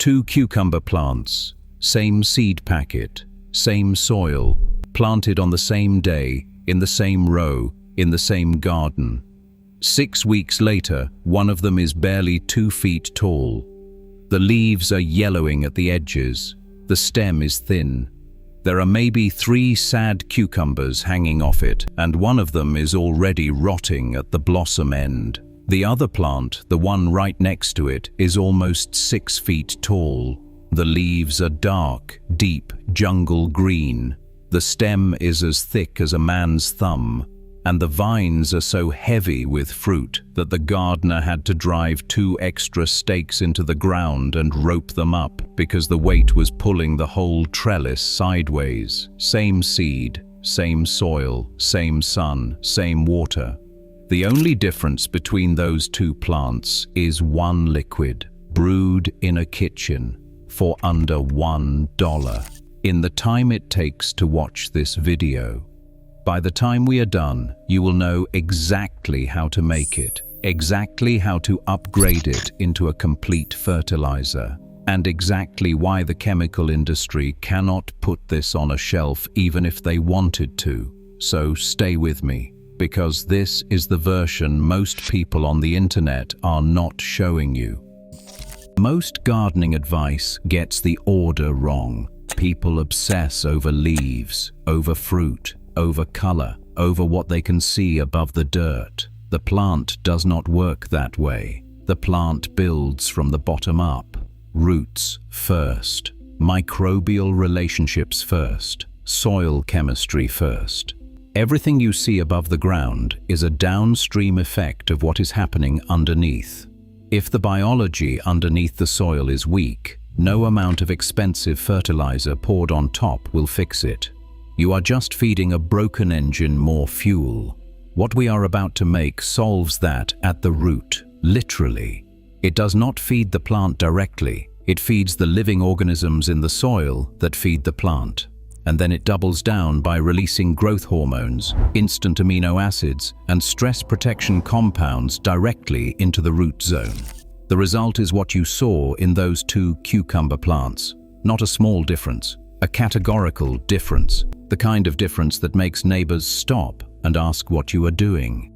Two cucumber plants, same seed packet, same soil, planted on the same day, in the same row, in the same garden. 6 weeks later, one of them is barely 2 feet tall. The leaves are yellowing at the edges. The stem is thin. There are maybe 3 sad cucumbers hanging off it, and one of them is already rotting at the blossom end. The other plant, the one right next to it, is almost 6 feet tall. The leaves are dark, deep, jungle green. The stem is as thick as a man's thumb, and the vines are so heavy with fruit that the gardener had to drive 2 extra stakes into the ground and rope them up because the weight was pulling the whole trellis sideways. Same seed, same soil, same sun, same water. The only difference between those 2 plants is one liquid, brewed in a kitchen for under $1. In the time it takes to watch this video, by the time we are done, you will know exactly how to make it, exactly how to upgrade it into a complete fertilizer, and exactly why the chemical industry cannot put this on a shelf even if they wanted to. So stay with me, because this is the version most people on the internet are not showing you. Most gardening advice gets the order wrong. People obsess over leaves, over fruit, over color, over what they can see above the dirt. The plant does not work that way. The plant builds from the bottom up. Roots first, microbial relationships first, soil chemistry first. Everything you see above the ground is a downstream effect of what is happening underneath. If the biology underneath the soil is weak, no amount of expensive fertilizer poured on top will fix it. You are just feeding a broken engine more fuel. What we are about to make solves that at the root, literally. It does not feed the plant directly. It feeds the living organisms in the soil that feed the plant. And then it doubles down by releasing growth hormones, instant amino acids, and stress protection compounds directly into the root zone. The result is what you saw in those 2 cucumber plants. Not a small difference, a categorical difference. The kind of difference that makes neighbors stop and ask what you are doing.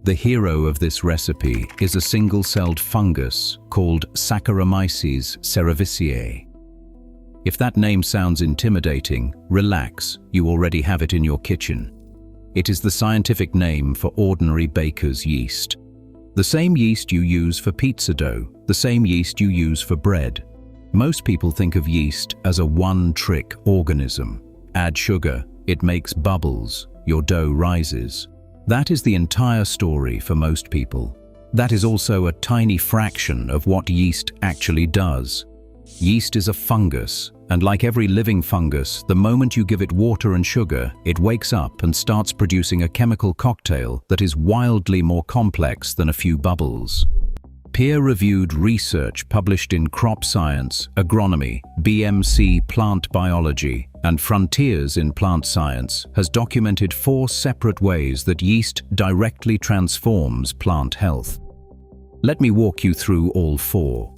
The hero of this recipe is a single-celled fungus called Saccharomyces cerevisiae. If that name sounds intimidating, relax, you already have it in your kitchen. It is the scientific name for ordinary baker's yeast. The same yeast you use for pizza dough, the same yeast you use for bread. Most people think of yeast as a one-trick organism. Add sugar, it makes bubbles, your dough rises. That is the entire story for most people. That is also a tiny fraction of what yeast actually does. Yeast is a fungus, and like every living fungus, the moment you give it water and sugar, it wakes up and starts producing a chemical cocktail that is wildly more complex than a few bubbles. Peer-reviewed research published in Crop Science, Agronomy, BMC Plant Biology, and Frontiers in Plant Science has documented 4 separate ways that yeast directly transforms plant health. Let me walk you through all 4.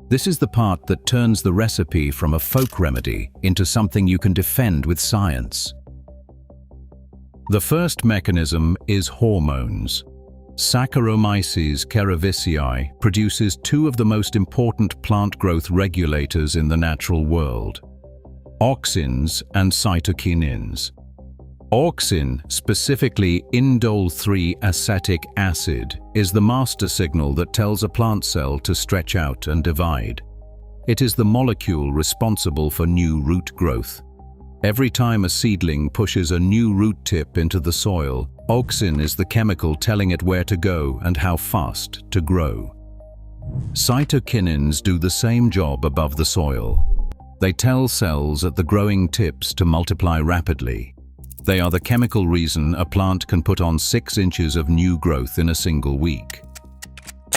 This is the part that turns the recipe from a folk remedy into something you can defend with science. The first mechanism is hormones. Saccharomyces cerevisiae produces 2 of the most important plant growth regulators in the natural world: auxins and cytokinins. Auxin, specifically indole-3 acetic acid, is the master signal that tells a plant cell to stretch out and divide. It is the molecule responsible for new root growth. Every time a seedling pushes a new root tip into the soil, auxin is the chemical telling it where to go and how fast to grow. Cytokinins do the same job above the soil. They tell cells at the growing tips to multiply rapidly. They are the chemical reason a plant can put on 6 inches of new growth in a single week.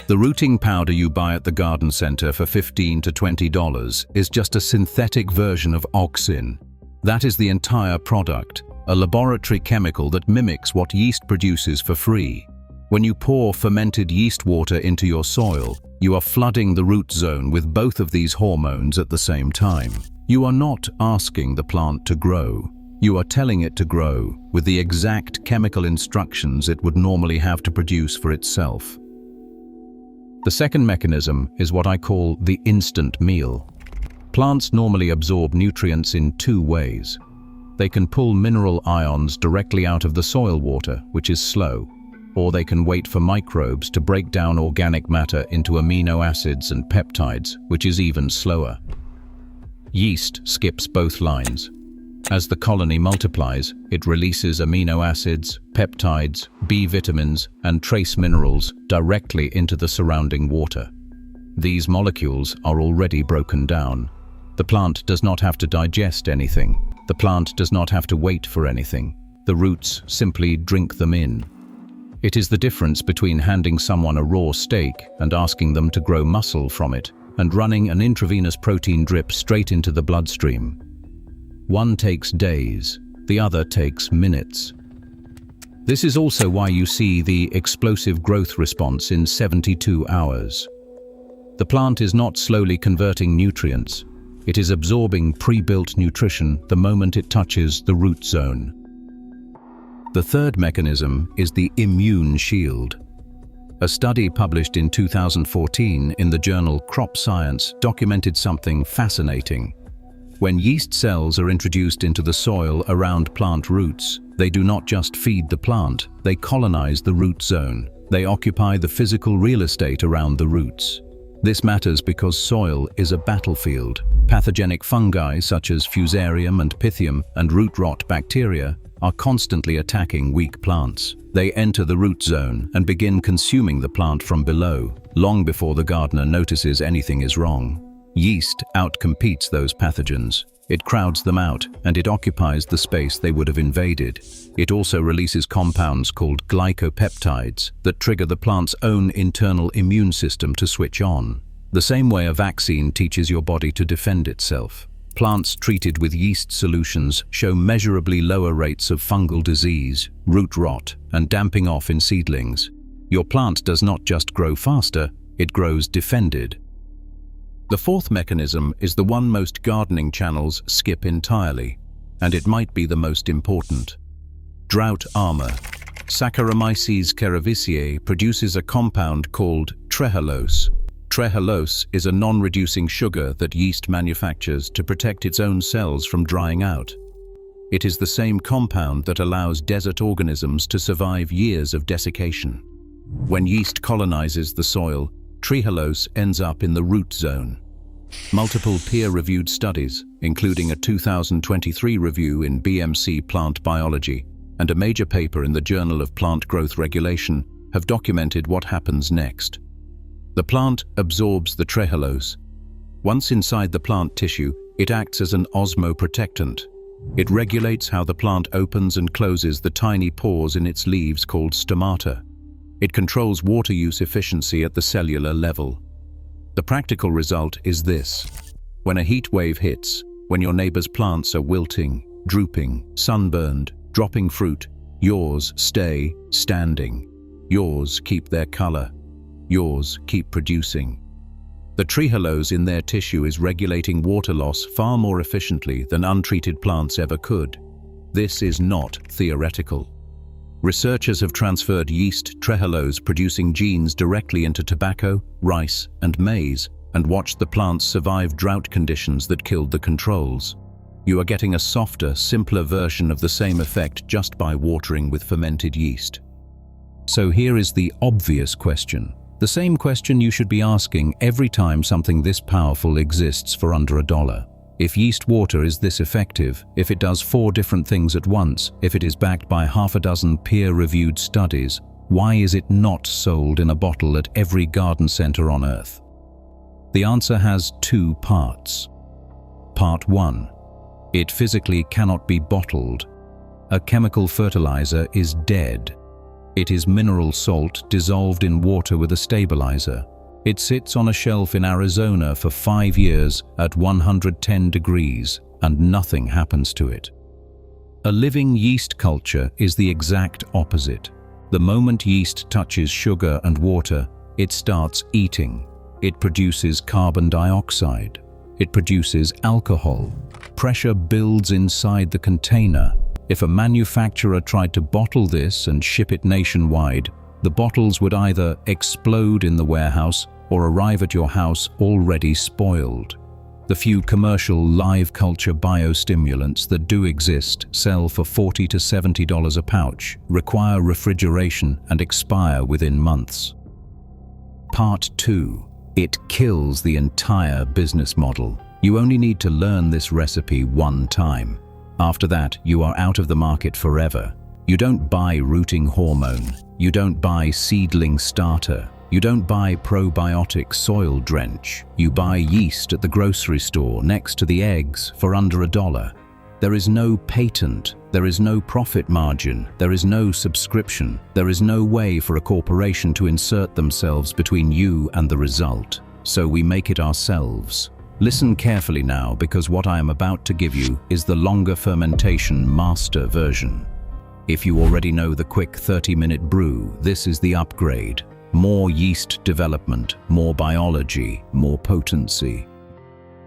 The rooting powder you buy at the garden center for $15 to $20 is just a synthetic version of auxin. That is the entire product, a laboratory chemical that mimics what yeast produces for free. When you pour fermented yeast water into your soil, you are flooding the root zone with both of these hormones at the same time. You are not asking the plant to grow. You are telling it to grow with the exact chemical instructions it would normally have to produce for itself. The second mechanism is what I call the instant meal. Plants normally absorb nutrients in two ways. They can pull mineral ions directly out of the soil water, which is slow, or they can wait for microbes to break down organic matter into amino acids and peptides, which is even slower. Yeast skips both lines. As the colony multiplies, it releases amino acids, peptides, B vitamins, and trace minerals directly into the surrounding water. These molecules are already broken down. The plant does not have to digest anything. The plant does not have to wait for anything. The roots simply drink them in. It is the difference between handing someone a raw steak and asking them to grow muscle from it, and running an intravenous protein drip straight into the bloodstream. One takes days, the other takes minutes. This is also why you see the explosive growth response in 72 hours. The plant is not slowly converting nutrients. It is absorbing pre-built nutrition the moment it touches the root zone. The third mechanism is the immune shield. A study published in 2014 in the journal Crop Science documented something fascinating. When yeast cells are introduced into the soil around plant roots, they do not just feed the plant, they colonize the root zone. They occupy the physical real estate around the roots. This matters because soil is a battlefield. Pathogenic fungi such as Fusarium and Pythium and root rot bacteria are constantly attacking weak plants. They enter the root zone and begin consuming the plant from below, long before the gardener notices anything is wrong. Yeast outcompetes those pathogens. It crowds them out, and it occupies the space they would have invaded. It also releases compounds called glycopeptides that trigger the plant's own internal immune system to switch on. The same way a vaccine teaches your body to defend itself. Plants treated with yeast solutions show measurably lower rates of fungal disease, root rot, and damping off in seedlings. Your plant does not just grow faster, it grows defended. The fourth mechanism is the one most gardening channels skip entirely, and it might be the most important. Drought armor. Saccharomyces cerevisiae produces a compound called trehalose. Trehalose is a non-reducing sugar that yeast manufactures to protect its own cells from drying out. It is the same compound that allows desert organisms to survive years of desiccation. When yeast colonizes the soil, trehalose ends up in the root zone. Multiple peer-reviewed studies, including a 2023 review in BMC Plant Biology and a major paper in the Journal of Plant Growth Regulation, have documented what happens next. The plant absorbs the trehalose. Once inside the plant tissue, it acts as an osmoprotectant. It regulates how the plant opens and closes the tiny pores in its leaves called stomata. It controls water use efficiency at the cellular level. The practical result is this. When a heat wave hits, when your neighbor's plants are wilting, drooping, sunburned, dropping fruit, yours stay standing. Yours keep their color. Yours keep producing. The trehalose in their tissue is regulating water loss far more efficiently than untreated plants ever could. This is not theoretical. Researchers have transferred yeast trehalose-producing genes directly into tobacco, rice, and maize, and watched the plants survive drought conditions that killed the controls. You are getting a softer, simpler version of the same effect just by watering with fermented yeast. So here is the obvious question. The same question you should be asking every time something this powerful exists for under $1. If yeast water is this effective, if it does 4 different things at once, if it is backed by half a dozen peer-reviewed studies, why is it not sold in a bottle at every garden center on Earth? The answer has 2 parts. Part 1. It physically cannot be bottled. A chemical fertilizer is dead. It is mineral salt dissolved in water with a stabilizer. It sits on a shelf in Arizona for 5 years at 110 degrees, and nothing happens to it. A living yeast culture is the exact opposite. The moment yeast touches sugar and water, it starts eating. It produces carbon dioxide. It produces alcohol. Pressure builds inside the container. If a manufacturer tried to bottle this and ship it nationwide, the bottles would either explode in the warehouse or arrive at your house already spoiled. The few commercial live culture biostimulants that do exist sell for $40 to $70 a pouch, require refrigeration, and expire within months. Part 2. It kills the entire business model. You only need to learn this recipe one time. After that, you are out of the market forever. You don't buy rooting hormone. You don't buy seedling starter. You don't buy probiotic soil drench. You buy yeast at the grocery store next to the eggs for under $1. There is no patent. There is no profit margin. There is no subscription. There is no way for a corporation to insert themselves between you and the result. So we make it ourselves. Listen carefully now, because what I am about to give you is the longer fermentation master version. If you already know the quick 30-minute brew, this is the upgrade. More yeast development, more biology, more potency.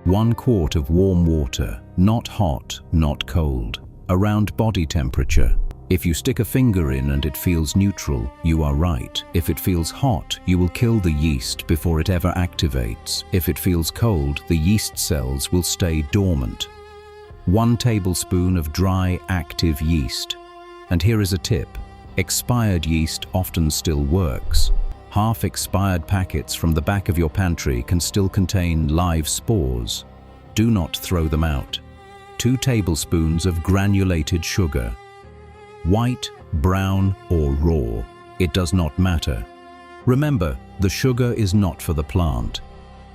1 quart of warm water, not hot, not cold, around body temperature. If you stick a finger in and it feels neutral, you are right. If it feels hot, you will kill the yeast before it ever activates. If it feels cold, the yeast cells will stay dormant. 1 tablespoon of dry, active yeast. And here is a tip. Expired yeast often still works. Half-expired packets from the back of your pantry can still contain live spores. Do not throw them out. 2 tablespoons of granulated sugar. White, brown, or raw, it does not matter. Remember, the sugar is not for the plant.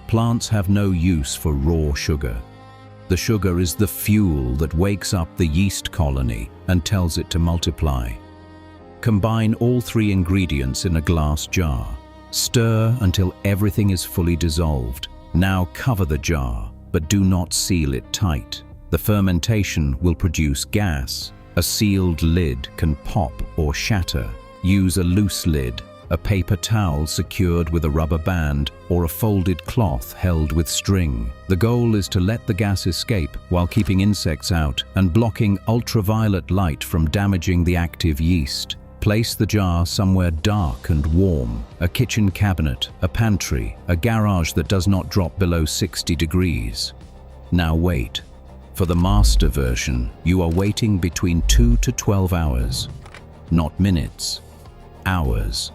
Plants have no use for raw sugar. The sugar is the fuel that wakes up the yeast colony and tells it to multiply. Combine all 3 ingredients in a glass jar. Stir until everything is fully dissolved. Now cover the jar, but do not seal it tight. The fermentation will produce gas. A sealed lid can pop or shatter. Use a loose lid, a paper towel secured with a rubber band, or a folded cloth held with string. The goal is to let the gas escape while keeping insects out and blocking ultraviolet light from damaging the active yeast. Place the jar somewhere dark and warm, a kitchen cabinet, a pantry, a garage that does not drop below 60 degrees. Now wait. For the master version, you are waiting between 2 to 12 hours. Not minutes, hours.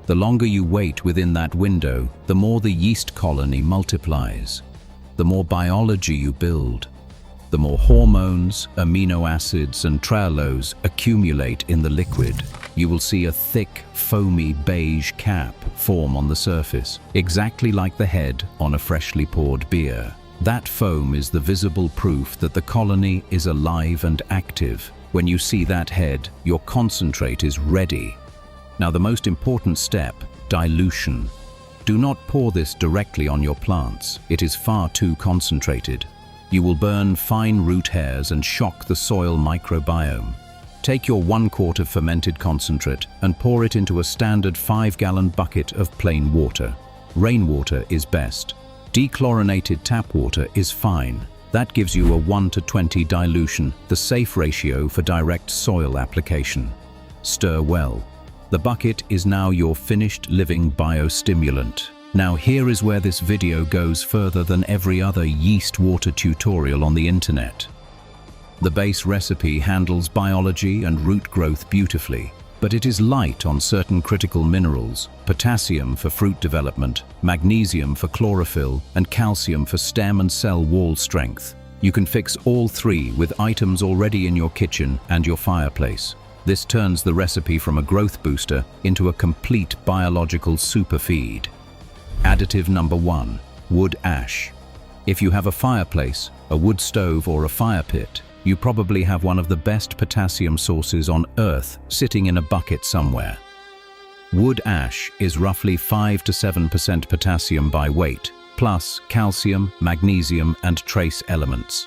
The longer you wait within that window, the more the yeast colony multiplies. The more biology you build. The more hormones, amino acids, and trehalose accumulate in the liquid. You will see a thick, foamy beige cap form on the surface, exactly like the head on a freshly poured beer. That foam is the visible proof that the colony is alive and active. When you see that head, your concentrate is ready. Now the most important step, dilution. Do not pour this directly on your plants. It is far too concentrated. You will burn fine root hairs and shock the soil microbiome. Take your 1 quart of fermented concentrate and pour it into a standard 5-gallon bucket of plain water. Rainwater is best. Dechlorinated tap water is fine. That gives you a 1:20 dilution, the safe ratio for direct soil application. Stir well. The bucket is now your finished living biostimulant. Now here is where this video goes further than every other yeast water tutorial on the internet. The base recipe handles biology and root growth beautifully, but it is light on certain critical minerals: potassium for fruit development, magnesium for chlorophyll, and calcium for stem and cell wall strength. You can fix all 3 with items already in your kitchen and your fireplace. This turns the recipe from a growth booster into a complete biological superfeed. Additive number 1, wood ash. If you have a fireplace, a wood stove, or a fire pit, you probably have one of the best potassium sources on Earth sitting in a bucket somewhere. Wood ash is roughly 5 to 7% potassium by weight, plus calcium, magnesium, and trace elements.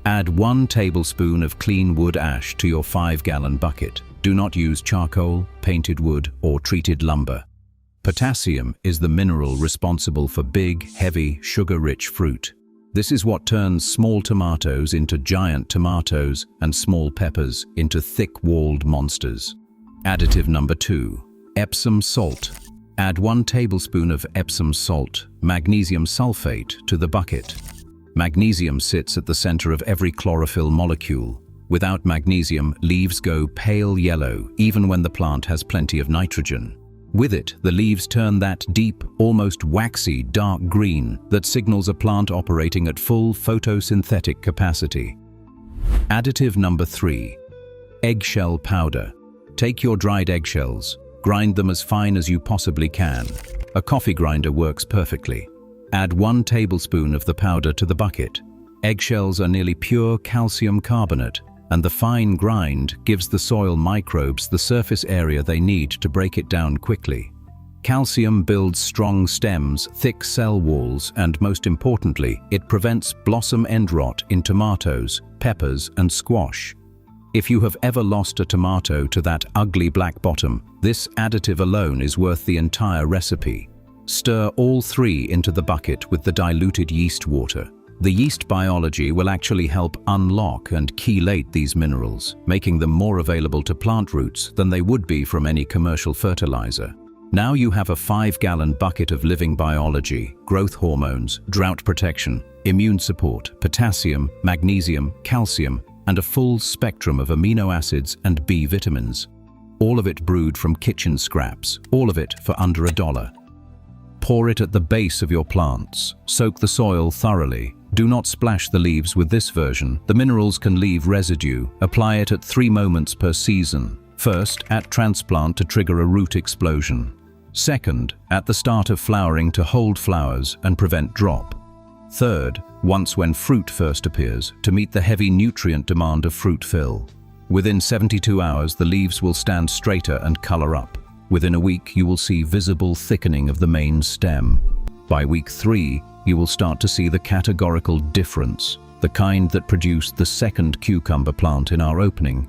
Add 1 tablespoon of clean wood ash to your 5-gallon bucket. Do not use charcoal, painted wood, or treated lumber. Potassium is the mineral responsible for big, heavy, sugar-rich fruit. This is what turns small tomatoes into giant tomatoes and small peppers into thick-walled monsters. Additive number 2. Epsom salt. Add 1 tablespoon of Epsom salt, magnesium sulfate, to the bucket. Magnesium sits at the center of every chlorophyll molecule. Without magnesium, leaves go pale yellow, even when the plant has plenty of nitrogen. With it, the leaves turn that deep, almost waxy, dark green that signals a plant operating at full photosynthetic capacity. Additive number 3. Eggshell powder. Take your dried eggshells, grind them as fine as you possibly can. A coffee grinder works perfectly. Add 1 tablespoon of the powder to the bucket. Eggshells are nearly pure calcium carbonate, and the fine grind gives the soil microbes the surface area they need to break it down quickly. Calcium builds strong stems, thick cell walls, and most importantly, it prevents blossom end rot in tomatoes, peppers, and squash. If you have ever lost a tomato to that ugly black bottom, this additive alone is worth the entire recipe. Stir all 3 into the bucket with the diluted yeast water. The yeast biology will actually help unlock and chelate these minerals, making them more available to plant roots than they would be from any commercial fertilizer. Now you have a 5-gallon bucket of living biology, growth hormones, drought protection, immune support, potassium, magnesium, calcium, and a full spectrum of amino acids and B vitamins. All of it brewed from kitchen scraps, all of it for under $1. Pour it at the base of your plants. Soak the soil thoroughly. Do not splash the leaves with this version. The minerals can leave residue. Apply it at 3 moments per season. First, at transplant to trigger a root explosion. Second, at the start of flowering to hold flowers and prevent drop. Third, once when fruit first appears, to meet the heavy nutrient demand of fruit fill. Within 72 hours, the leaves will stand straighter and color up. Within a week, you will see visible thickening of the main stem. By week 3, you will start to see the categorical difference, the kind that produced the second cucumber plant in our opening.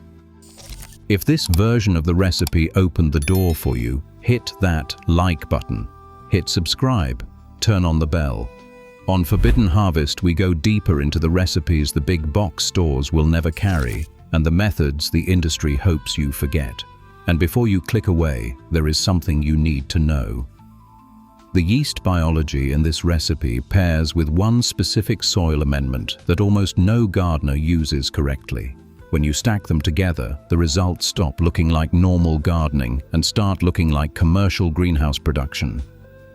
If this version of the recipe opened the door for you, hit that like button, hit subscribe, turn on the bell. On Forbidden Harvest, we go deeper into the recipes the big box stores will never carry and the methods the industry hopes you forget. And before you click away, there is something you need to know. The yeast biology in this recipe pairs with one specific soil amendment that almost no gardener uses correctly. When you stack them together, the results stop looking like normal gardening and start looking like commercial greenhouse production.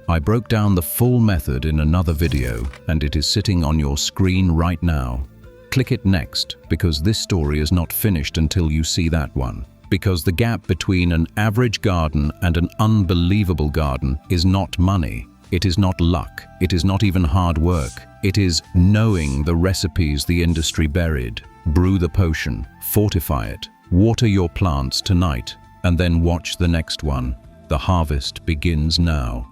I broke down the full method in another video, and it is sitting on your screen right now. Click it next, because this story is not finished until you see that one. Because the gap between an average garden and an unbelievable garden is not money, it is not luck, it is not even hard work, it is knowing the recipes the industry buried. Brew the potion, fortify it, water your plants tonight, and then watch the next one. The harvest begins now.